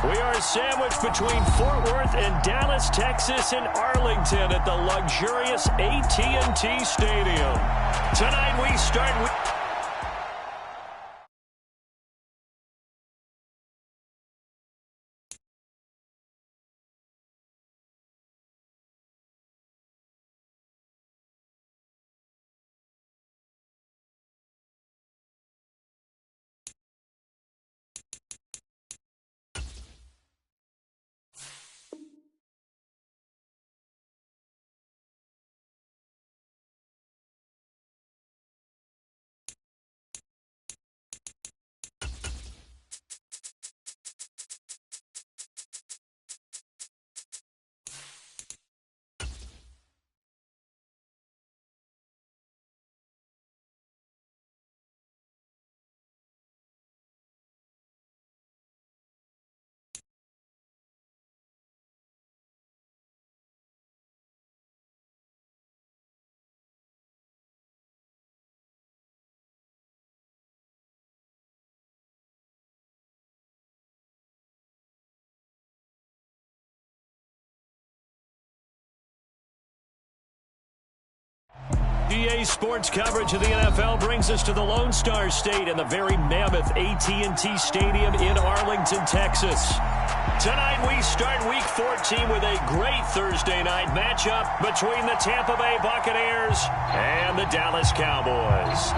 We are sandwiched between Fort Worth and Dallas, Texas, and Arlington at the luxurious AT&T Stadium. Tonight we start with... EA Sports coverage of the NFL brings us to the Lone Star State and the very mammoth AT&T Stadium in Arlington, Texas. Tonight we start Week 14 with a great Thursday night matchup between the Tampa Bay Buccaneers and the Dallas Cowboys.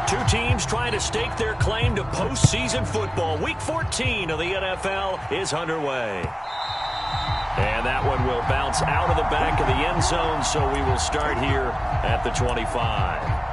Two teams trying to stake their claim to postseason football. Week 14 of the NFL is underway. And that one will bounce out of the back of the end zone, so we will start here at the 25.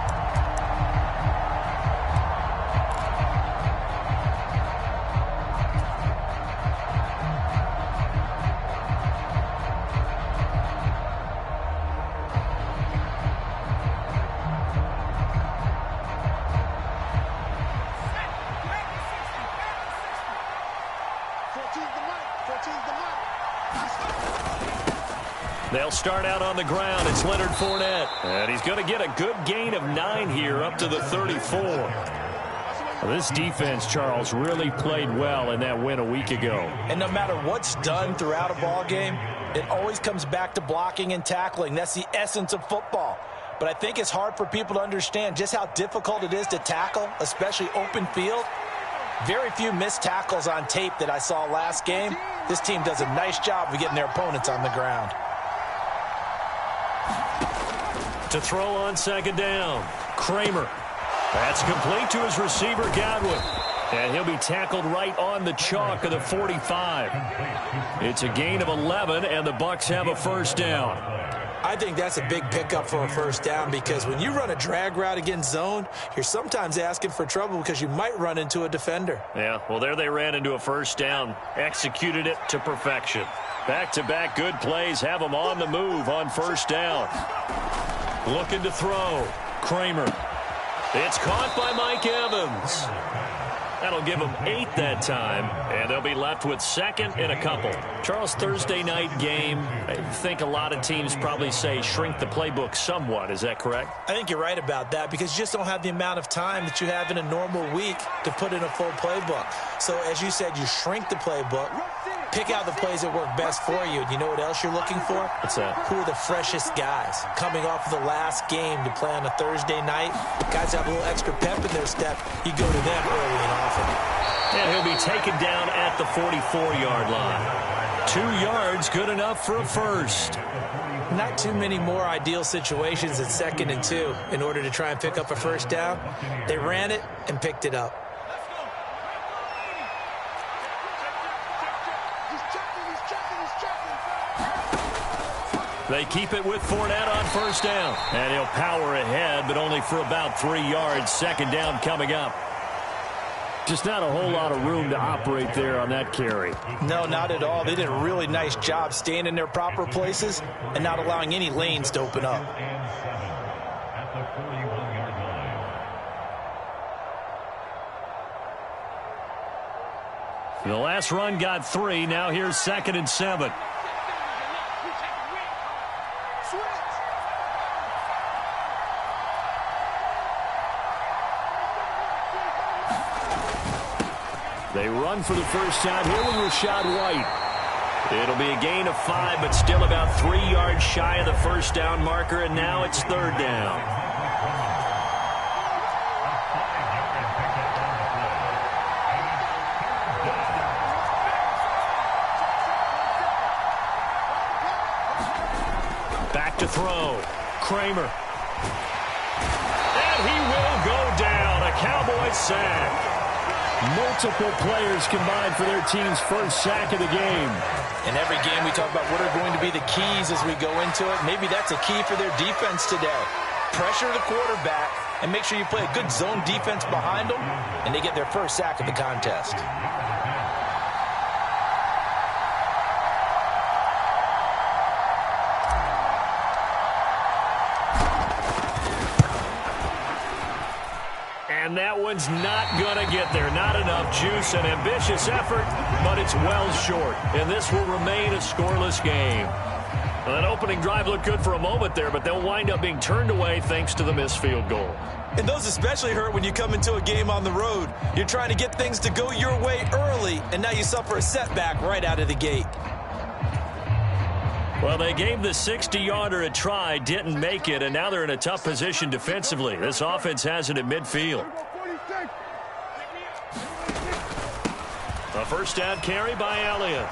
They'll start out on the ground. It's Leonard Fournette. And he's going to get a good gain of 9 here up to the 34. Well, this defense, Charles, really played well in that win a week ago. And no matter what's done throughout a ball game, it always comes back to blocking and tackling. That's the essence of football. But I think it's hard for people to understand just how difficult it is to tackle, especially open field. Very few missed tackles on tape that I saw last game. This team does a nice job of getting their opponents on the ground. To throw on second down, Kramer. That's complete to his receiver, Godwin. And he'll be tackled right on the chalk of the 45. It's a gain of 11, and the Bucs have a first down. I think that's a big pickup for a first down because when you run a drag route against zone, you're sometimes asking for trouble because you might run into a defender. Yeah, well, there they ran into a first down, executed it to perfection. Back-to-back good plays have them on the move on first down. Looking to throw. Kramer. It's caught by Mike Evans. That'll give them 8 that time, and they'll be left with second and a couple. Charles, Thursday night game, I think a lot of teams probably say shrink the playbook somewhat. Is that correct? I think you're right about that because you just don't have the amount of time that you have in a normal week to put in a full playbook. So, as you said, you shrink the playbook. Pick out the plays that work best for you. And you know what else you're looking for? What's that? Who are the freshest guys coming off of the last game to play on a Thursday night? Guys have a little extra pep in their step. You go to them early and often. And he'll be taken down at the 44-yard line. 2 yards, good enough for a first. Not too many more ideal situations at 2nd and 2 in order to try and pick up a first down. They ran it and picked it up. They keep it with Fournette on first down. And he'll power ahead, but only for about 3 yards. Second down coming up. Just not a whole lot of room to operate there on that carry. No, not at all. They did a really nice job staying in their proper places and not allowing any lanes to open up. The last run got 3. Now here's 2nd and 7. They run for the first time here with Rachaad White. It'll be a gain of 5, but still about 3 yards shy of the first down marker, and now it's third down. Back to throw. Kramer. And he will go down. A Cowboys sack. Multiple players combined for their team's first sack of the game. In every game, we talk about what are going to be the keys as we go into it. Maybe that's a key for their defense today. Pressure the quarterback and make sure you play a good zone defense behind them, and they get their first sack of the contest. And that one's not going to get there. Not enough juice. An ambitious effort, but it's well short. And this will remain a scoreless game. Well, that opening drive looked good for a moment there, but they'll wind up being turned away thanks to the missed field goal. And those especially hurt when you come into a game on the road. You're trying to get things to go your way early, and now you suffer a setback right out of the gate. Well, they gave the 60-yarder a try, didn't make it, and now they're in a tough position defensively. This offense has it at midfield. A first down carry by Elliott.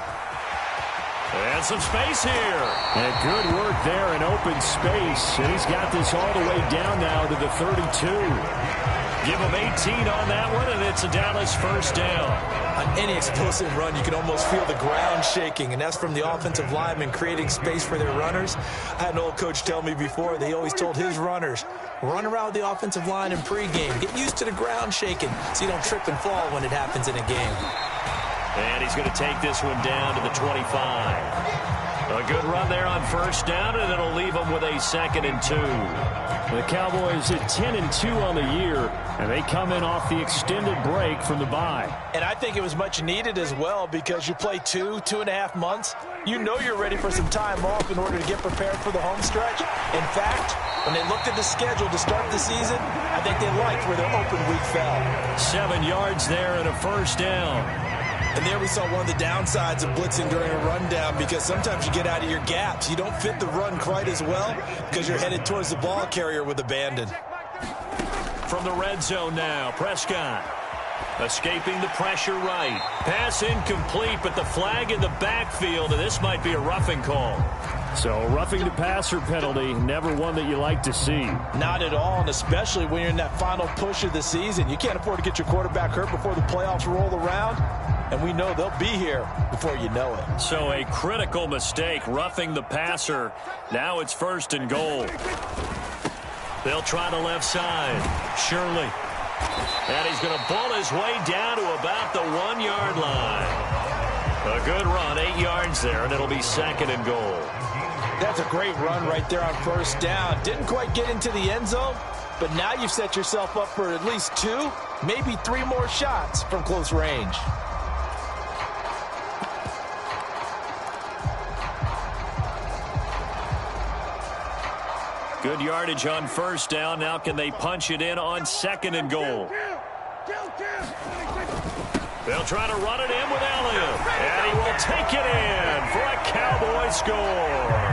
And some space here. And good work there in open space. And he's got this all the way down now to the 32. Give him 18 on that one, and it's a Dallas first down. On any explosive run, you can almost feel the ground shaking, and that's from the offensive linemen creating space for their runners. I had an old coach tell me before, they always told his runners, run around the offensive line in pregame. Get used to the ground shaking so you don't trip and fall when it happens in a game. And he's going to take this one down to the 25. A good run there on first down, and it'll leave them with a 2nd and 2. The Cowboys at 10-2 on the year, and they come in off the extended break from the bye. And I think it was much needed as well because you play 2.5 months. You know you're ready for some time off in order to get prepared for the home stretch. In fact, when they looked at the schedule to start the season, I think they liked where their open week fell. 7 yards there and a first down. And there we saw one of the downsides of blitzing during a rundown because sometimes you get out of your gaps. You don't fit the run quite as well because you're headed towards the ball carrier with abandon. From the red zone now, Prescott escaping the pressure right. Pass incomplete, but the flag in the backfield, and this might be a roughing call. So roughing the passer penalty, never one that you like to see. Not at all, and especially when you're in that final push of the season. You can't afford to get your quarterback hurt before the playoffs roll around. And we know they'll be here before you know it. So a critical mistake, roughing the passer. Now it's 1st and goal. They'll try the left side. Shirley. And he's going to bull his way down to about the 1-yard line. A good run, 8 yards there, and it'll be 2nd and goal. That's a great run right there on first down. Didn't quite get into the end zone, but now you've set yourself up for at least 2, maybe 3 more shots from close range. Good yardage on first down. Now can they punch it in on 2nd and goal? They'll try to run it in with Elliott. And he will take it in for a Cowboy score.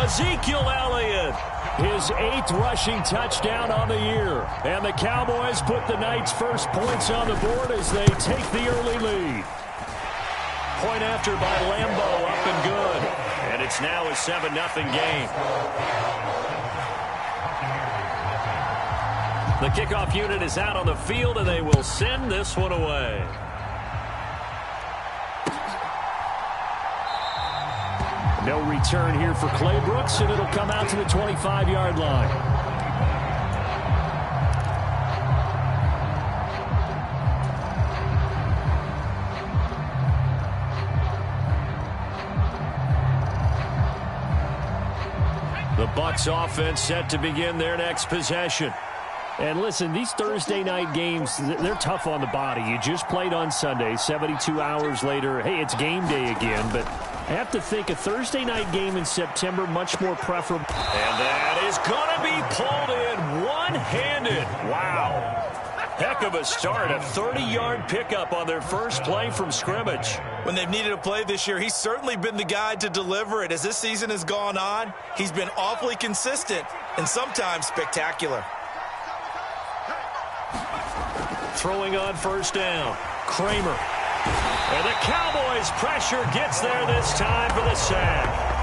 Ezekiel Elliott, his 8th rushing touchdown on the year. And the Cowboys put the night's first points on the board as they take the early lead. Point after by Lambeau, up and good. And it's now a 7-0 game. The kickoff unit is out on the field, and they will send this one away. No return here for Clay Brooks, and it'll come out to the 25-yard line. The Bucs offense set to begin their next possession. And listen, these Thursday night games, they're tough on the body. You just played on Sunday, 72 hours later. Hey, it's game day again, but I have to think a Thursday night game in September much more preferable. And that is going to be pulled in one-handed. Wow. Heck of a start, a 30-yard pickup on their first play from scrimmage. When they've needed a play this year, he's certainly been the guy to deliver it. As this season has gone on, he's been awfully consistent and sometimes spectacular. Throwing on first down, Kramer. And the Cowboys' pressure gets there this time for the sack.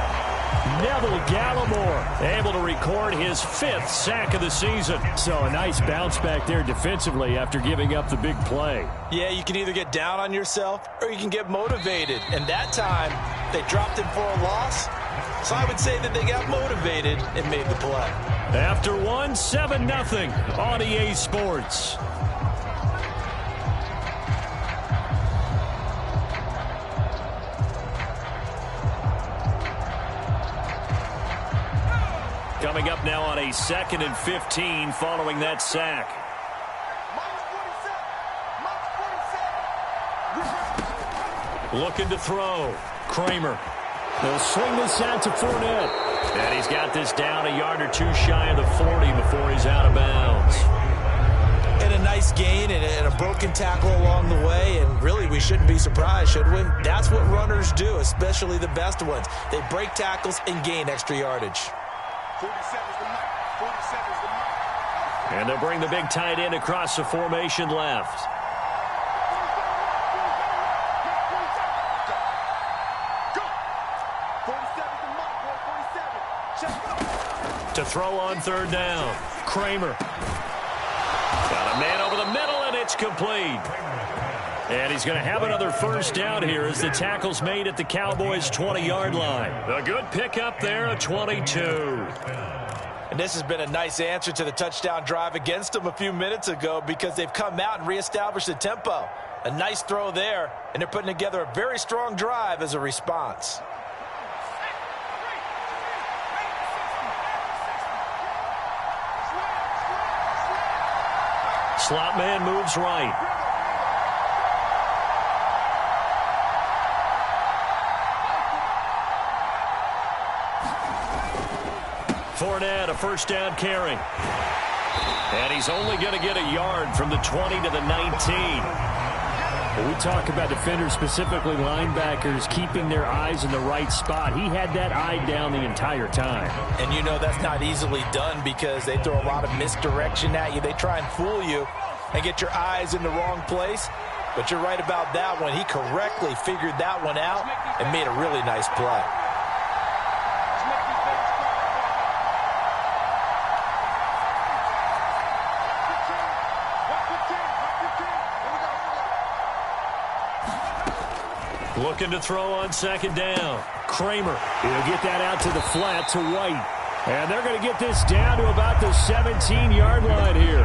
Neville Gallimore able to record his 5th sack of the season. So a nice bounce back there defensively after giving up the big play. Yeah, you can either get down on yourself or you can get motivated. And that time, they dropped him for a loss. So I would say that they got motivated and made the play. After one, 7-0 on EA Sports. Coming up now on a 2nd and 15 following that sack. Looking to throw. Kramer. They'll swing this out to Fournette. And he's got this down a yard or two shy of the 40 before he's out of bounds. And a nice gain and a broken tackle along the way. And really, we shouldn't be surprised, should we? That's what runners do, especially the best ones. They break tackles and gain extra yardage. And they'll bring the big tight end across the formation left. To throw on third down, Kramer. Got a man over the middle, and it's complete. And he's going to have another first down here as the tackle's made at the Cowboys' 20-yard line. A good pickup there, a 22. And this has been a nice answer to the touchdown drive against them a few minutes ago because they've come out and reestablished the tempo. A nice throw there, and they're putting together a very strong drive as a response. Slot man moves right. Fournette, a first down carry. And he's only going to get a yard from the 20 to the 19. When we talk about defenders, specifically linebackers, keeping their eyes in the right spot, he had that eye down the entire time. And you know that's not easily done because they throw a lot of misdirection at you. They try and fool you and get your eyes in the wrong place. But you're right about that one. He correctly figured that one out and made a really nice play. Looking to throw on second down. Kramer. He'll get that out to the flat to White. And they're going to get this down to about the 17-yard line here.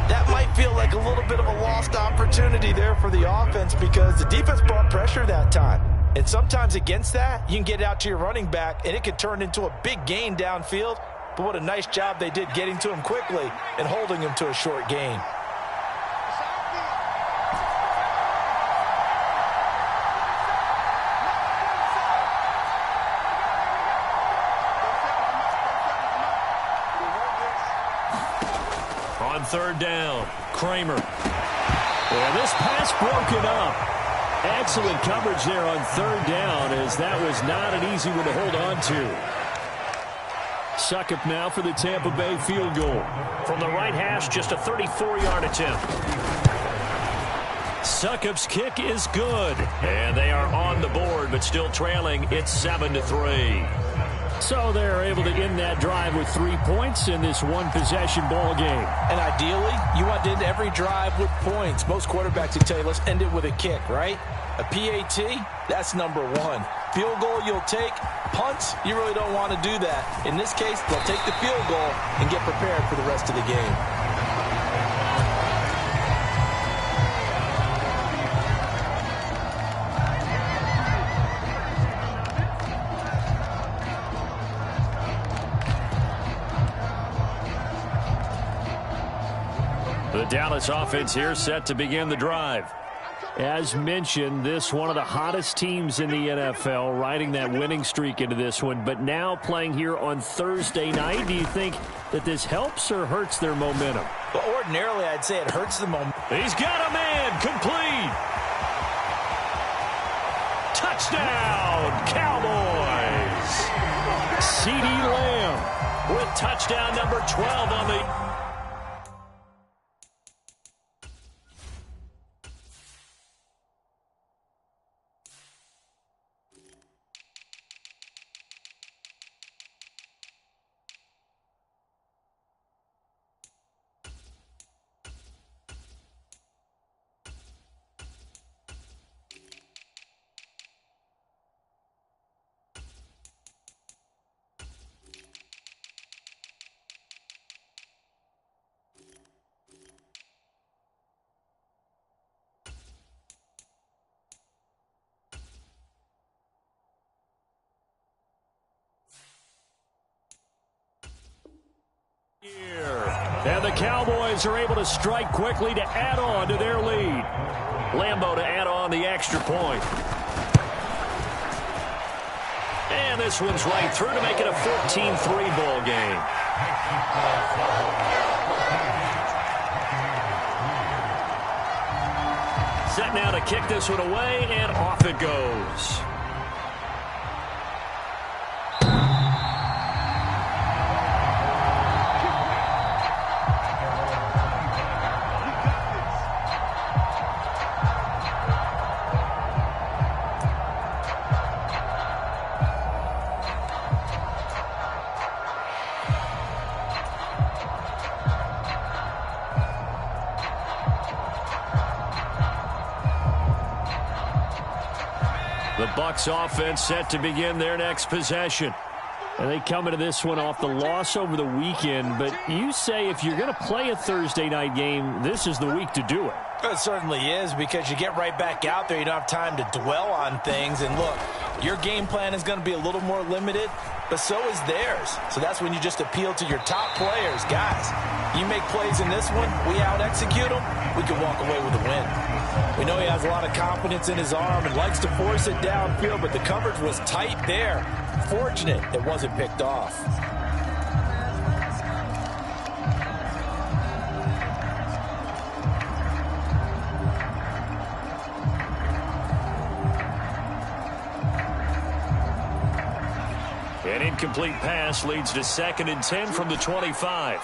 That might feel like a little bit of a lost opportunity there for the offense because the defense brought pressure that time. And sometimes against that, you can get it out to your running back, and it could turn into a big gain downfield. But what a nice job they did getting to him quickly and holding him to a short gain. On third down, Kramer. And this pass broken up. Excellent coverage there on third down, as that was not an easy one to hold on to. Succop now for the Tampa Bay field goal. From the right hash, just a 34-yard attempt. Succop's kick is good. And they are on the board, but still trailing. It's 7-3. So they're able to end that drive with 3 points in this one-possession ball game. And ideally, you want to end every drive with points. Most quarterbacks would tell you, let's end it with a kick, right? A PAT, that's number one. Field goal, you'll take. Punts, you really don't want to do that. In this case, they'll take the field goal and get prepared for the rest of the game. The Dallas offense here set to begin the drive. As mentioned, this one of the hottest teams in the NFL, riding that winning streak into this one, but now playing here on Thursday night. Do you think that this helps or hurts their momentum? Well, ordinarily, I'd say it hurts the momentum. He's got a man, complete. Touchdown, Cowboys. CeeDee Lamb with touchdown number 12 on the... And the Cowboys are able to strike quickly to add on to their lead. Lambeau to add on the extra point. And this one's right through to make it a 14-3 ball game. Set now to kick this one away, and off it goes. The Bucs offense set to begin their next possession. And they come into this one off the loss over the weekend. But you say if you're going to play a Thursday night game, this is the week to do it. It certainly is, because you get right back out there. You don't have time to dwell on things. And look, your game plan is going to be a little more limited, but so is theirs. So that's when you just appeal to your top players. Guys, you make plays in this one, we out-execute them, we can walk away with a win. We know he has a lot of confidence in his arm and likes to force it downfield, but the coverage was tight there. Fortunate it wasn't picked off. An incomplete pass leads to 2nd and 10 from the 25.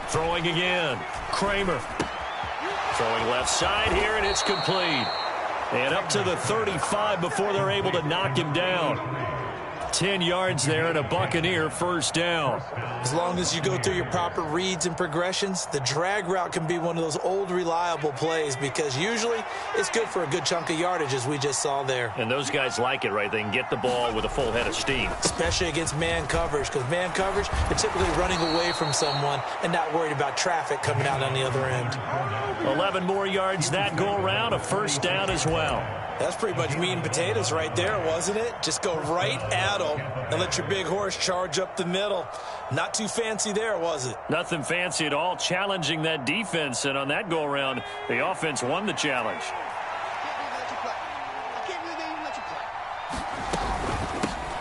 Throwing again. Kramer. Throwing left side here, and it's complete. And up to the 35 before they're able to knock him down. 10 yards there and a Buccaneer first down. As long as you go through your proper reads and progressions, the drag route can be one of those old reliable plays, because usually it's good for a good chunk of yardage, as we just saw there. And those guys like it, right? They can get the ball with a full head of steam. Especially against man coverage, because man coverage, they're typically running away from someone and not worried about traffic coming out on the other end. 11 more yards that go around, a first down as well. That's pretty much meat and potatoes right there, wasn't it? Just go right at them and let your big horse charge up the middle. Not too fancy there, was it? Nothing fancy at all, challenging that defense. And on that go-around, the offense won the challenge.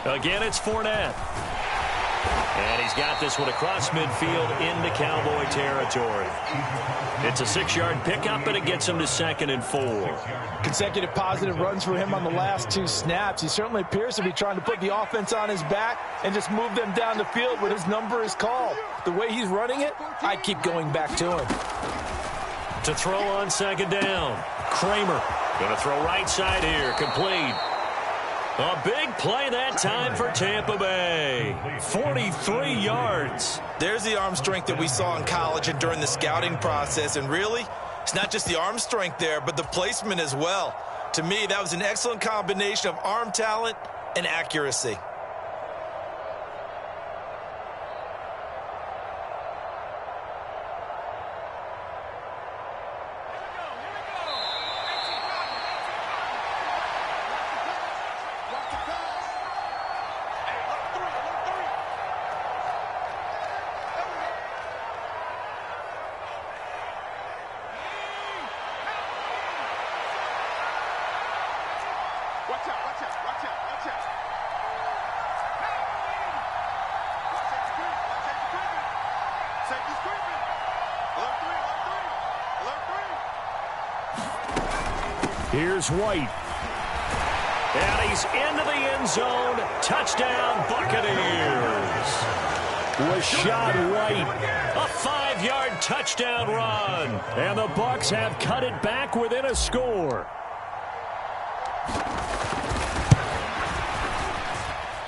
Again, it's Fournette. And he's got this one across midfield into Cowboy territory. It's a 6-yard pickup, and it gets him to 2nd and 4. Consecutive positive runs for him on the last 2 snaps. He certainly appears to be trying to put the offense on his back and just move them down the field when his number is called. The way he's running it, I keep going back to him. To throw on 2nd down. Kramer going to throw right side here, complete. A big play that time for Tampa Bay. 43 yards. There's the arm strength that we saw in college and during the scouting process. And really, it's not just the arm strength there, but the placement as well. To me, that was an excellent combination of arm talent and accuracy. Here's White. And he's into the end zone. Touchdown, Buccaneers. Rashad White. A 5-yard touchdown run. And the Bucs have cut it back within a score.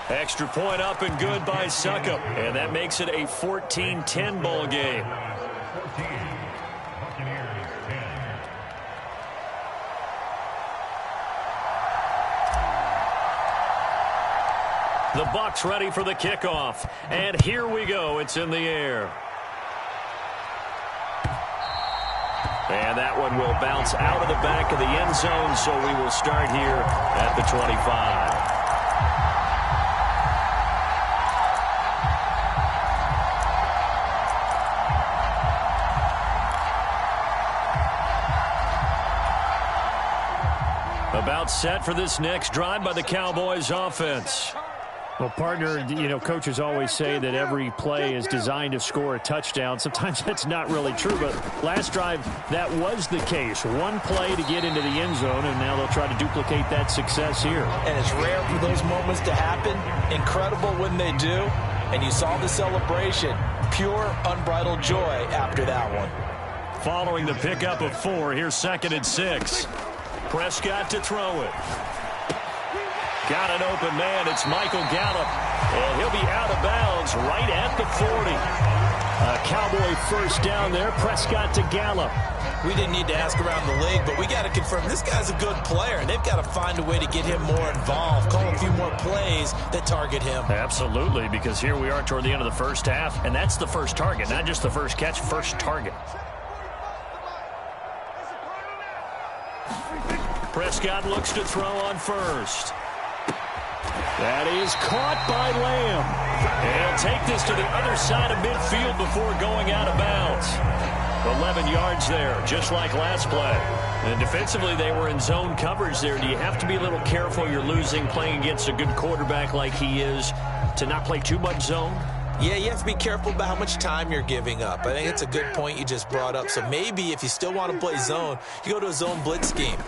Extra point up and good by Succop. And that makes it a 14-10 ball game. The Bucs ready for the kickoff. And here we go. It's in the air. And that one will bounce out of the back of the end zone, so we will start here at the 25. About set for this next drive by the Cowboys offense. Well, partner, you know, coaches always say that every play is designed to score a touchdown. Sometimes that's not really true, but last drive, that was the case. One play to get into the end zone, and now they'll try to duplicate that success here. And it's rare for those moments to happen. Incredible when they do. And you saw the celebration. Pure, unbridled joy after that one. Following the pickup of 4, here's 2nd and 6. Prescott to throw it. Got an open man. It's Michael Gallup. And he'll be out of bounds right at the 40. A Cowboy first down there. Prescott to Gallup. We didn't need to ask around the league, but we got to confirm this guy's a good player. They've got to find a way to get him more involved, call a few more plays that target him. Absolutely, because here we are toward the end of the first half, and that's the first target, not just the first catch, first target. Prescott looks to throw on first. That is caught by Lamb. And he'll take this to the other side of midfield before going out of bounds. 11 yards there, just like last play. And defensively, they were in zone coverage there. Do you have to be a little careful? You're losing, playing against a good quarterback like he is, to not play too much zone? Yeah, you have to be careful about how much time you're giving up. I think it's a good point you just brought up. So maybe if you still want to play zone, you go to a zone blitz scheme.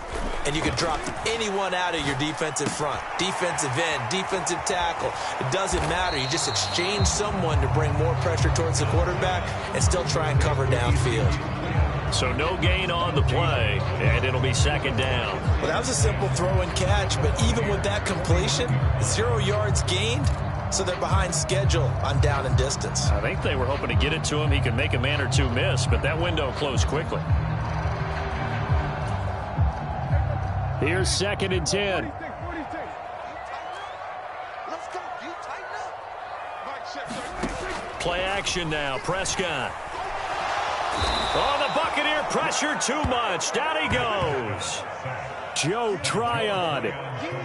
And you can drop anyone out of your defensive front. Defensive end, defensive tackle. It doesn't matter. You just exchange someone to bring more pressure towards the quarterback and still try and cover downfield. So no gain on the play, and it'll be 2nd down. Well, that was a simple throw and catch, but even with that completion, 0 yards gained. So they're behind schedule on down and distance. I think they were hoping to get it to him. He could make a man or two miss, but that window closed quickly. Here's 2nd and 10. Play action now. Prescott. Oh, the Buccaneer pressure too much. Down he goes. Joe Tryon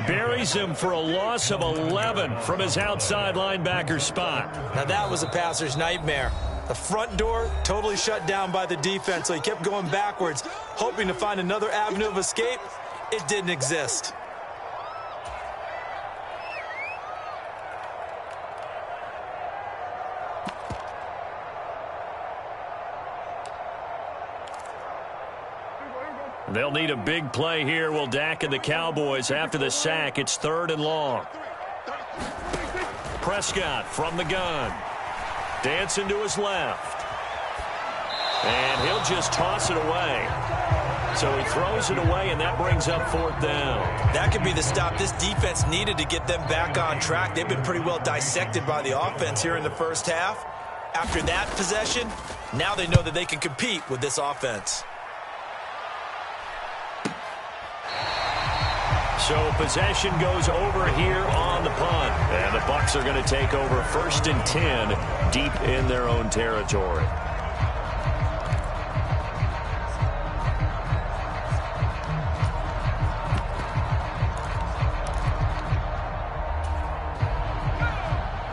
buries him for a loss of 11 from his outside linebacker spot. Now that was a passer's nightmare. The front door totally shut down by the defense, so he kept going backwards, hoping to find another avenue of escape. It didn't exist. They'll need a big play here. Will Dak and the Cowboys after the sack. It's 3rd and long. Prescott from the gun. Dancing to his left. And he'll just toss it away. So he throws it away, and that brings up 4th down. That could be the stop this defense needed to get them back on track. They've been pretty well dissected by the offense here in the first half. After that possession, now they know that they can compete with this offense. So possession goes over here on the punt. And the Bucs are going to take over 1st and 10 deep in their own territory.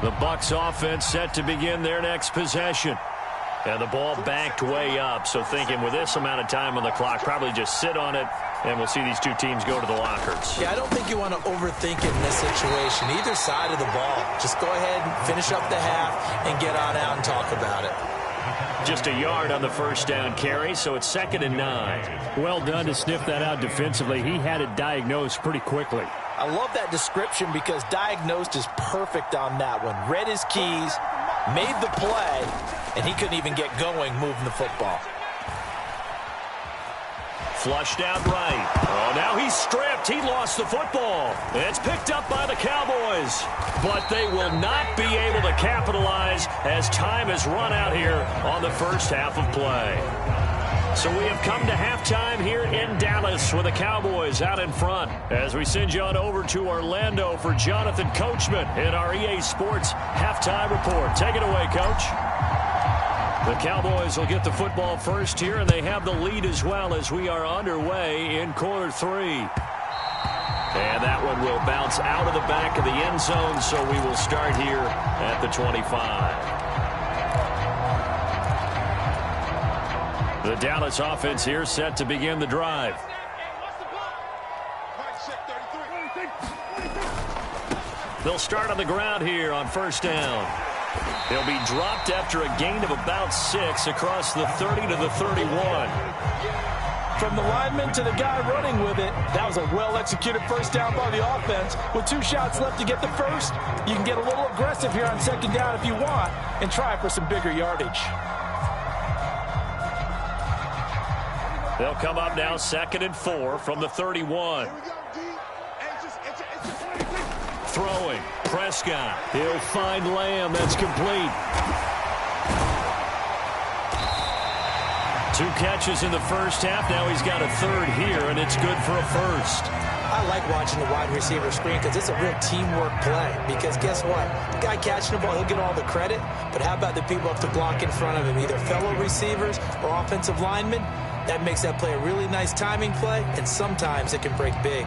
The Bucs offense set to begin their next possession. And the ball backed way up. So thinking with this amount of time on the clock, probably just sit on it. And we'll see these two teams go to the lockers. Yeah, I don't think you want to overthink it in this situation. Either side of the ball. Just go ahead and finish up the half and get on out and talk about it. Just a yard on the first down carry, so it's 2nd and 9. Well done to sniff that out defensively. He had it diagnosed pretty quickly. I love that description because diagnosed is perfect on that one. Read his keys, made the play, and he couldn't even get going moving the football. Flushed out right. Oh, now he's stripped. He lost the football. It's picked up by the Cowboys. But they will not be able to capitalize as time has run out here on the first half of play. So we have come to halftime here in Dallas with the Cowboys out in front. As we send you on over to Orlando for Jonathan Coachman in our EA Sports halftime report. Take it away, Coach. The Cowboys will get the football first here, and they have the lead as well as we are underway in quarter 3. And that one will bounce out of the back of the end zone, so we will start here at the 25. The Dallas offense here set to begin the drive. They'll start on the ground here on first down. They'll be dropped after a gain of about 6 across the 30 to the 31. From the lineman to the guy running with it, that was a well-executed first down by the offense. With 2 shots left to get the first, you can get a little aggressive here on second down if you want and try for some bigger yardage. They'll come up now 2nd and 4 from the 31. Throwing. Prescott. He'll find Lamb. That's complete. 2 catches in the first half. Now he's got a 3rd here, and it's good for a first. I like watching the wide receiver screen because it's a real teamwork play. Because guess what? The guy catching the ball, he'll get all the credit. But how about the people up to block in front of him, either fellow receivers or offensive linemen? That makes that play a really nice timing play, and sometimes it can break big.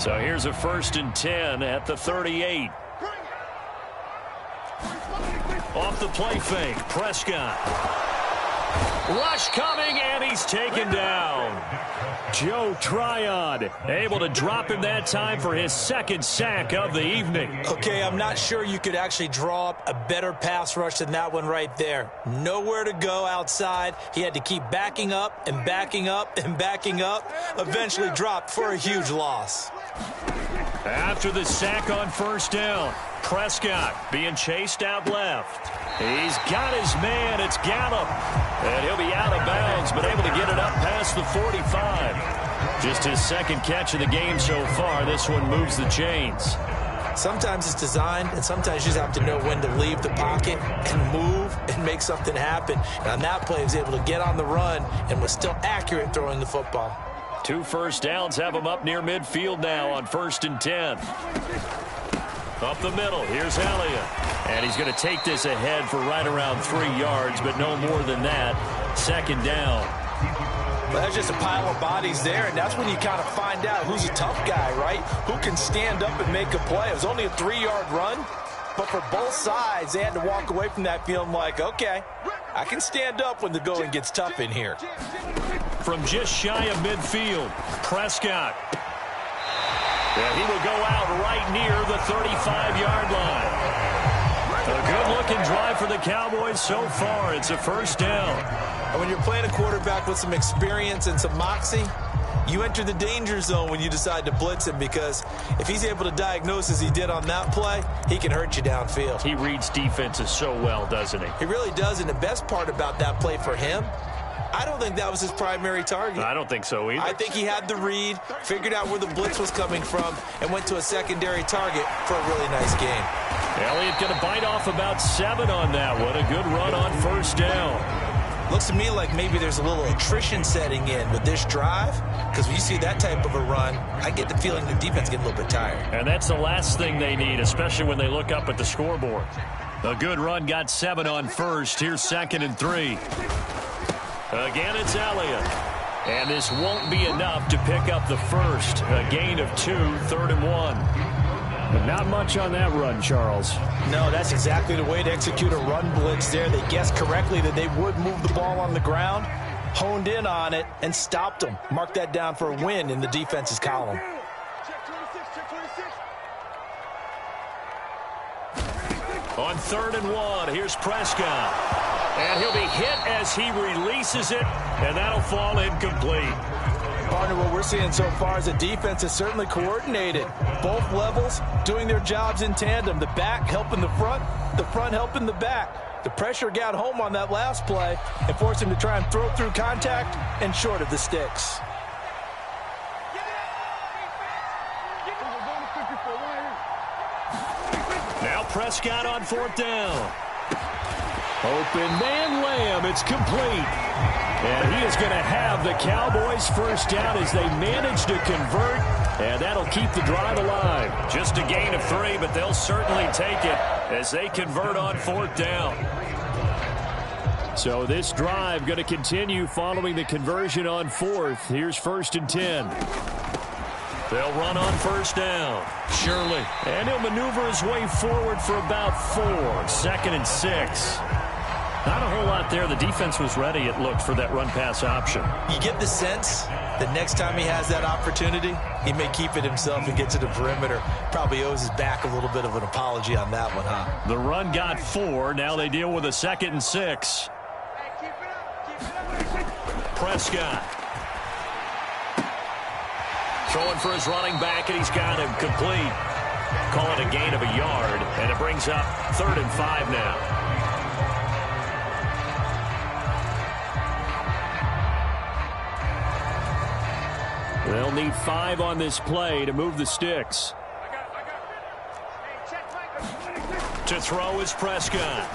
So here's a 1st and 10 at the 38. Off the play fake, Prescott. Rush coming, and he's taken down. Joe Tryon able to drop him that time for his 2nd sack of the evening. Okay, I'm not sure you could actually draw up a better pass rush than that one right there. Nowhere to go outside. He had to keep backing up and backing up and backing up. Eventually dropped for a huge loss. After the sack on first down, Prescott being chased out left. He's got his man. It's Gallup. And he'll be out of bounds, but able to get it up past the 45. Just his 2nd catch of the game so far. This one moves the chains. Sometimes it's designed, and sometimes you just have to know when to leave the pocket and move and make something happen. And on that play, he was able to get on the run and was still accurate throwing the football. 2 first downs have him up near midfield now on 1st and 10. Up the middle, here's Elliott. And he's going to take this ahead for right around 3 yards, but no more than that. 2nd down. Well, there's just a pile of bodies there, and that's when you kind of find out who's a tough guy, right? Who can stand up and make a play. It was only a 3-yard run, but for both sides, they had to walk away from that feeling like, okay, I can stand up when the going gets tough in here. From just shy of midfield, Prescott. And he will go out right near the 35-yard line. A good-looking drive for the Cowboys so far. It's a 1st down. And when you're playing a quarterback with some experience and some moxie, you enter the danger zone when you decide to blitz him, because if he's able to diagnose as he did on that play, he can hurt you downfield. He reads defenses so well, doesn't he? He really does, and the best part about that play for him, I don't think that was his primary target. I don't think so either. I think he had the read, figured out where the blitz was coming from, and went to a secondary target for a really nice game. Elliott going to bite off about 7 on that one. A good run on 1st down. Looks to me like maybe there's a little attrition setting in with this drive, because when you see that type of a run, I get the feeling the defense getting a little bit tired. And that's the last thing they need, especially when they look up at the scoreboard. A good run got 7 on 1st. Here's 2nd and 3. Again, it's Elliott. And this won't be enough to pick up the first. A gain of 2, 3rd and 1. But not much on that run, Charles. No, that's exactly the way to execute a run blitz there. They guessed correctly that they would move the ball on the ground, honed in on it, and stopped them. Mark that down for a win in the defense's column. On 3rd and 1, here's Prescott. And he'll be hit as he releases it, and that'll fall incomplete. Partner, what we're seeing so far is the defense is certainly coordinated. Both levels doing their jobs in tandem. The back helping the front helping the back. The pressure got home on that last play and forced him to try and throw through contact and short of the sticks. Now Prescott on 4th down. Open man Lamb. It's complete. And he is going to have the Cowboys first down as they manage to convert. And that'll keep the drive alive. Just a gain of 3, but they'll certainly take it as they convert on 4th down. So this drive going to continue following the conversion on 4th. Here's 1st and 10. They'll run on 1st down. Shirley. And he'll maneuver his way forward for about 4. 2nd and 6. Not a whole lot there. The defense was ready, it looked, for that run-pass option. You get the sense that next time he has that opportunity, he may keep it himself and get to the perimeter. Probably owes his back a little bit of an apology on that one, huh? The run got 4. Now they deal with a 2nd and 6. Prescott. Throwing for his running back, and he's got him complete. Call it a gain of a yard, and it brings up 3rd and 5 now. They'll need 5 on this play to move the sticks. To throw is Prescott.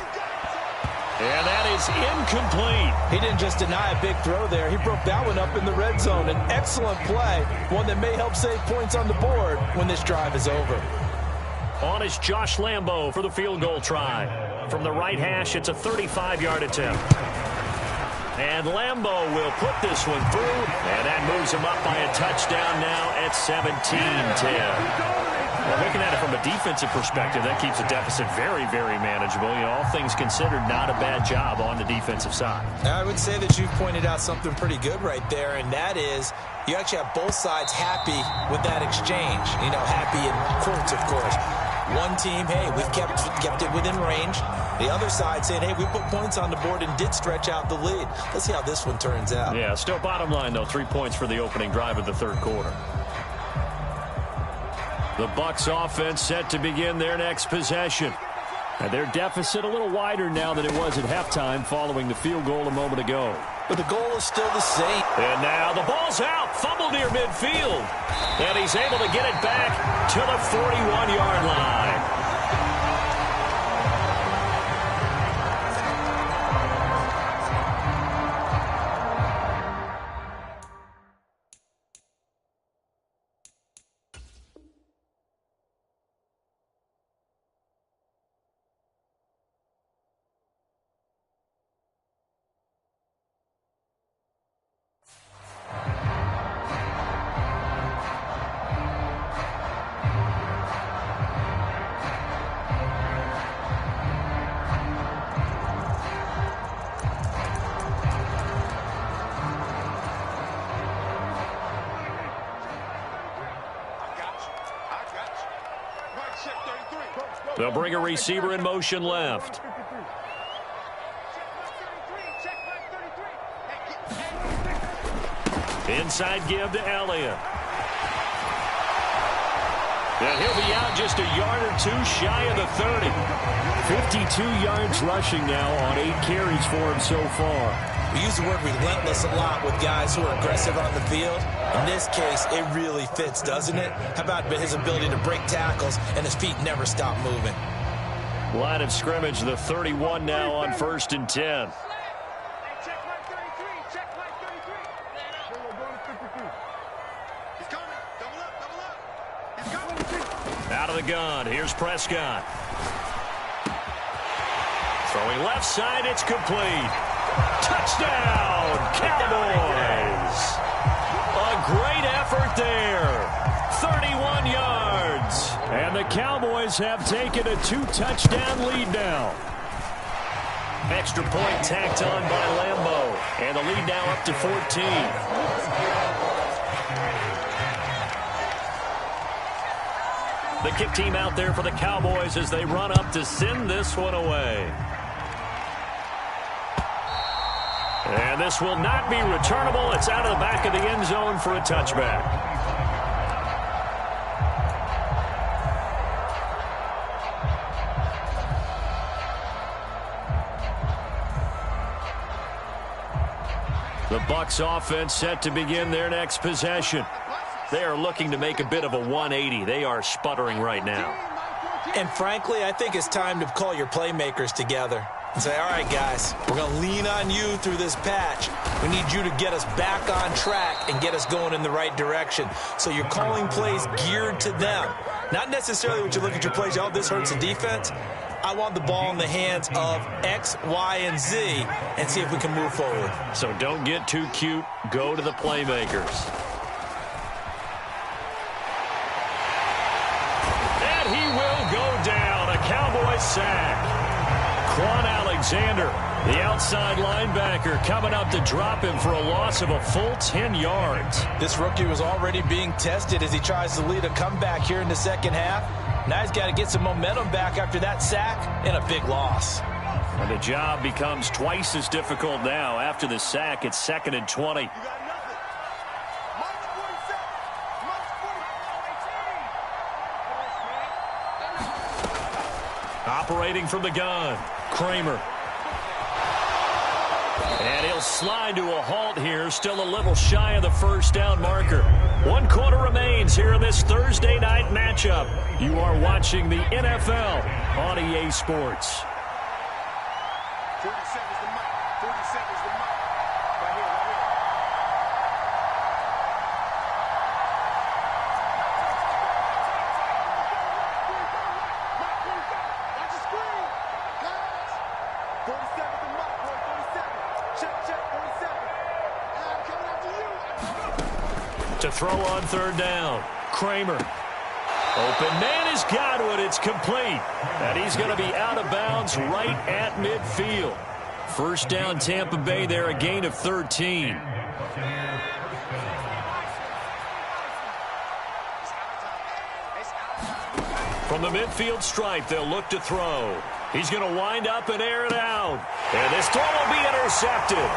And that is incomplete. He didn't just deny a big throw there. He broke that one up in the red zone. An excellent play, one that may help save points on the board when this drive is over. On is Josh Lambo for the field goal try. From the right hash, it's a 35-yard attempt. And Lambo will put this one through, and that moves him up by a touchdown now at 17-10. Well, looking at it from a defensive perspective, that keeps the deficit very, very manageable. You know, all things considered, not a bad job on the defensive side. I would say that you've pointed out something pretty good right there, and that is you actually have both sides happy with that exchange. You know, happy in quotes, of course. One team, hey, we've kept it within range. The other side saying, hey, we put points on the board and did stretch out the lead. Let's see how this one turns out. Yeah, still bottom line, though, 3 points for the opening drive of the 3rd quarter. The Bucs offense set to begin their next possession. And their deficit a little wider now than it was at halftime following the field goal a moment ago. But the goal is still the same. And now the ball's out. Fumble near midfield. And he's able to get it back to the 41-yard line. They'll bring a receiver in motion left. Inside give to Elliott. And he'll be out just a yard or 2 shy of the 30. 52 yards rushing now on 8 carries for him so far. We use the word relentless a lot with guys who are aggressive on the field. In this case, it really fits, doesn't it? How about his ability to break tackles and his feet never stop moving? Line of scrimmage, the 31 now on 1st and 10. Out of the gun, here's Prescott. Throwing left side, it's complete. Touchdown, Cowboys! A great effort there. 31 yards. And the Cowboys have taken a 2-touchdown lead now. Extra point tacked on by Lambo. And the lead now up to 14. The kick team out there for the Cowboys as they run up to send this one away. And this will not be returnable. It's out of the back of the end zone for a touchback. The Bucs offense set to begin their next possession. They are looking to make a bit of a 180. They are sputtering right now. And frankly, I think it's time to call your playmakers together and say, all right, guys, we're going to lean on you through this patch. We need you to get us back on track and get us going in the right direction. So you're calling plays geared to them. Not necessarily what you look at your plays, oh, this hurts the defense. I want the ball in the hands of X, Y, and Z and see if we can move forward. So don't get too cute. Go to the playmakers. And he will go down. A Cowboy sack. Quan Alexander, the outside linebacker, coming up to drop him for a loss of a full 10 yards. This rookie was already being tested as he tries to lead a comeback here in the second half. Now he's got to get some momentum back after that sack and a big loss. And the job becomes twice as difficult now after the sack. It's 2nd and 20. Operating from the gun, Kramer. And he'll slide to a halt here, still a little shy of the first down marker. 1 quarter remains here in this Thursday night matchup. You are watching the NFL on EA Sports. 40 seconds to Mike. 40 seconds to Mike. Right here, right here. Watch the screen. Guys. 40 seconds to Mike, boy. 40 seconds. Check, 40 seconds. I'm coming after you. To throw on 3rd down, Kramer. Open man has got it. It's complete. And he's going to be out of bounds right at midfield. First down, Tampa Bay there, a gain of 13. From the midfield stripe, they'll look to throw. He's going to wind up and air it out. And this throw will be intercepted.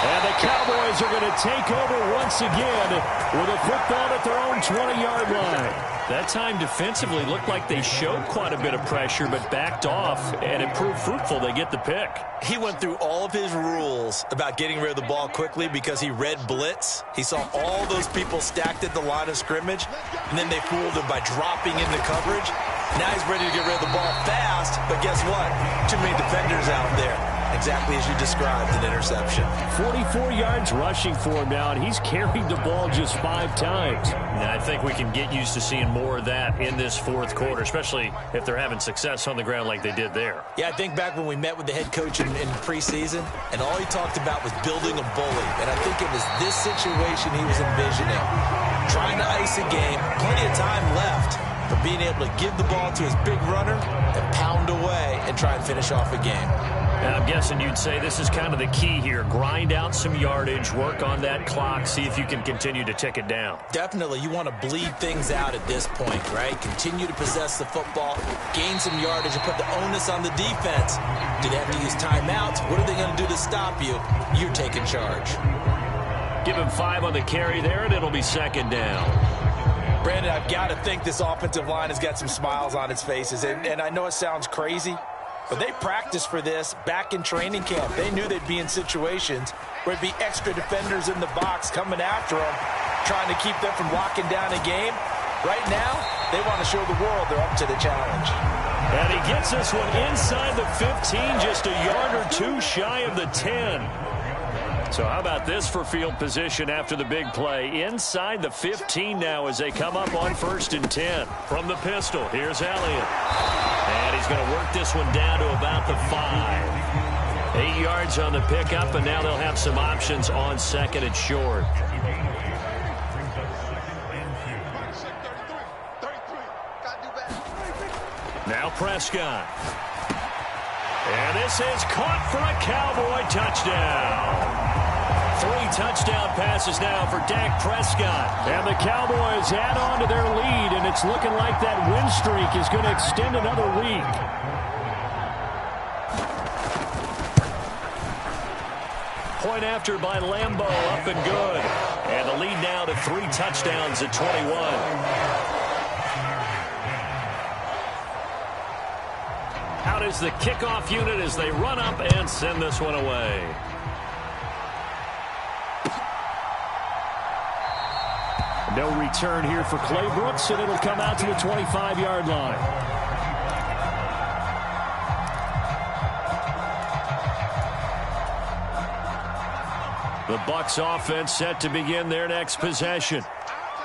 And the Cowboys are going to take over once again with a football at their own 20-yard line. That time defensively looked like they showed quite a bit of pressure but backed off, and it proved fruitful. They get the pick. He went through all of his rules about getting rid of the ball quickly because he read blitz. He saw all those people stacked at the line of scrimmage, and then they fooled him by dropping into coverage. Now he's ready to get rid of the ball fast, but guess what? Too many defenders out there. Exactly as you described, an interception. 44 yards rushing for him now, and he's carried the ball just 5 times. Now, I think we can get used to seeing more of that in this 4th quarter, especially if they're having success on the ground like they did there. Yeah, I think back when we met with the head coach in preseason, and all he talked about was building a bully. And I think it was this situation he was envisioning. Trying to ice a game, plenty of time left, but being able to give the ball to his big runner and pound away and try and finish off a game. And I'm guessing you'd say this is kind of the key here. Grind out some yardage, work on that clock, see if you can continue to tick it down. Definitely, you want to bleed things out at this point, right? Continue to possess the football, gain some yardage, and put the onus on the defense. Do they have to use timeouts? What are they going to do to stop you? You're taking charge. Give him 5 on the carry there, and it'll be 2nd down. Brandon, I've got to think this offensive line has got some smiles on its faces. And I know it sounds crazy, but they practiced for this back in training camp. They knew they'd be in situations where it'd be extra defenders in the box coming after them, trying to keep them from locking down a game. Right now, they want to show the world they're up to the challenge. And he gets this one inside the 15, just a yard or 2 shy of the 10. So how about this for field position after the big play? Inside the 15 now as they come up on 1st and 10. From the pistol, here's Elliott. And he's going to work this one down to about the 5. 8 yards on the pickup, and now they'll have some options on 2nd and short. Now Prescott. And this is caught for a Cowboy touchdown. 3 touchdown passes now for Dak Prescott. And the Cowboys add on to their lead, and it's looking like that win streak is going to extend another week. Point after by Lambeau, up and good. And the lead now to 3 touchdowns at 21. Out is the kickoff unit as they run up and send this one away. No return here for Clay Brooks, and it'll come out to the 25-yard line. The Bucs offense set to begin their next possession.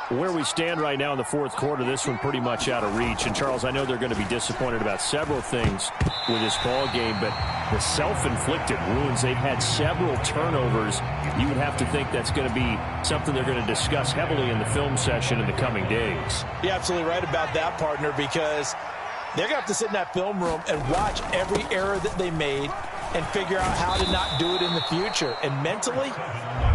Where we stand right now in the fourth quarter, this one pretty much out of reach. And, Charles, I know they're going to be disappointed about several things with this ball game, but the self-inflicted wounds, they've had several turnovers. You would have to think that's going to be something they're going to discuss heavily in the film session in the coming days. You're absolutely right about that, partner, because they're going to have to sit in that film room and watch every error that they made and figure out how to not do it in the future. And mentally,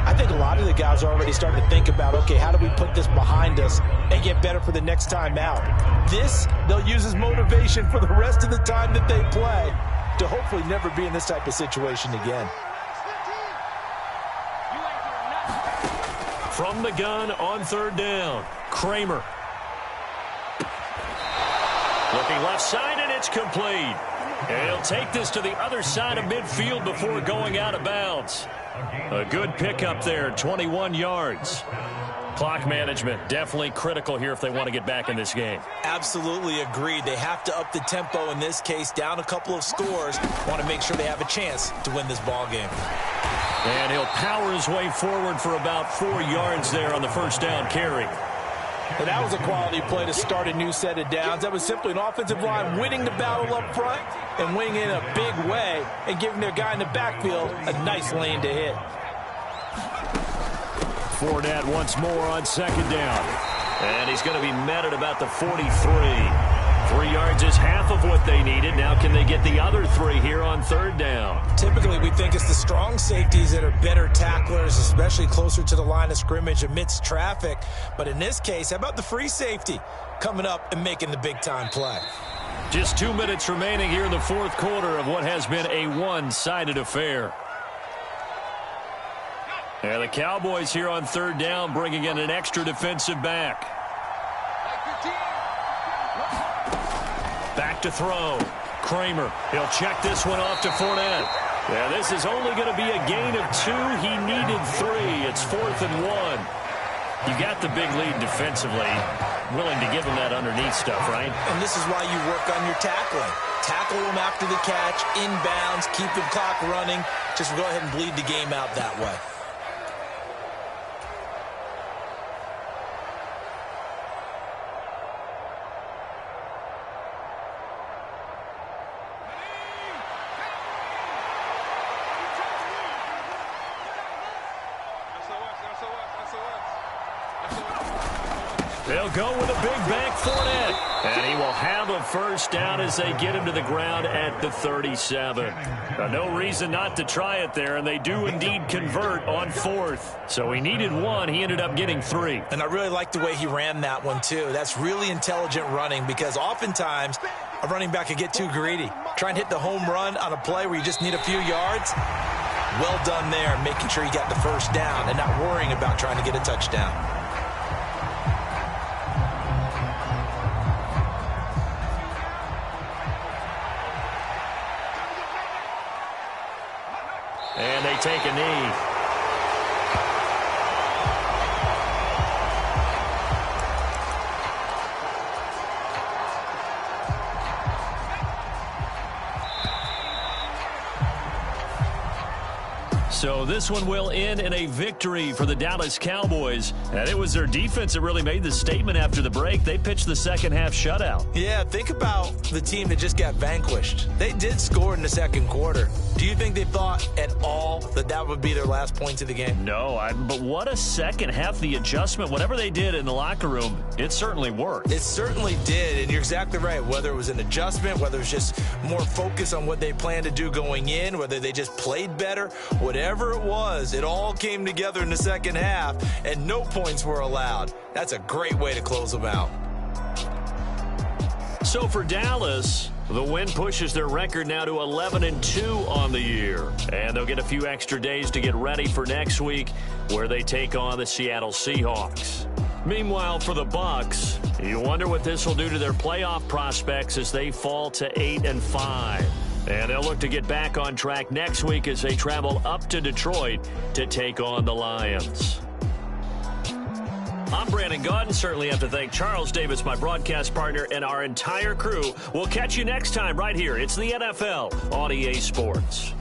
I think a lot of the guys are already starting to think about, okay, how do we put this behind us and get better for the next time out? This, they'll use as motivation for the rest of the time that they play to hopefully never be in this type of situation again. From the gun on 3rd down, Kramer. Looking left side, and it's complete. And he'll take this to the other side of midfield before going out of bounds. A good pickup there, 21 yards. Clock management, definitely critical here if they want to get back in this game. Absolutely agreed. They have to up the tempo in this case, down a couple of scores. Want to make sure they have a chance to win this ball game. And he'll power his way forward for about 4 yards there on the 1st down carry. And that was a quality play to start a new set of downs. That was simply an offensive line winning the battle up front and winning in a big way and giving their guy in the backfield a nice lane to hit. Fournette once more on 2nd down. And he's going to be met at about the 43. 3 yards is half of what they needed. Now can they get the other 3 here on 3rd down? Typically, we think it's the strong safeties that are better tacklers, especially closer to the line of scrimmage amidst traffic. But in this case, how about the free safety coming up and making the big-time play? Just 2 minutes remaining here in the fourth quarter of what has been a one-sided affair. And the Cowboys here on 3rd down bringing in an extra defensive back. Back to throw. Kramer. He'll check this one off to Fournette. Yeah, this is only going to be a gain of 2. He needed 3. It's 4th and 1. You got the big lead defensively. Willing to give him that underneath stuff, right? And this is why you work on your tackling. Tackle him after the catch, inbounds, keep the clock running. Just go ahead and bleed the game out that way. They'll go with a big bank Fournette. And he will have a 1st down as they get him to the ground at the 37. No reason not to try it there, and they do indeed convert on 4th. So he needed 1. He ended up getting 3. And I really like the way he ran that one, too. That's really intelligent running because oftentimes a running back can get too greedy. Try and hit the home run on a play where you just need a few yards. Well done there, making sure you got the 1st down and not worrying about trying to get a touchdown. And they take a knee. So this one will end in a victory for the Dallas Cowboys. And it was their defense that really made the statement after the break. They pitched the second half shutout. Yeah, think about the team that just got vanquished. They did score in the second quarter, Do you think they thought at all that that would be their last points of the game? No, but what a second half. The adjustment, whatever they did in the locker room, it certainly worked. It certainly did, and you're exactly right. Whether it was an adjustment, whether it was just more focus on what they planned to do going in, whether they just played better, whatever it was, it all came together in the second half, and no points were allowed. That's a great way to close them out. So for Dallas, the win pushes their record now to 11-2 on the year. And they'll get a few extra days to get ready for next week, where they take on the Seattle Seahawks. Meanwhile, for the Bucs, you wonder what this will do to their playoff prospects as they fall to 8-5. And they'll look to get back on track next week as they travel up to Detroit to take on the Lions. I'm Brandon Gaudin. Certainly have to thank Charles Davis, my broadcast partner, and our entire crew. We'll catch you next time right here. It's the NFL on EA Sports.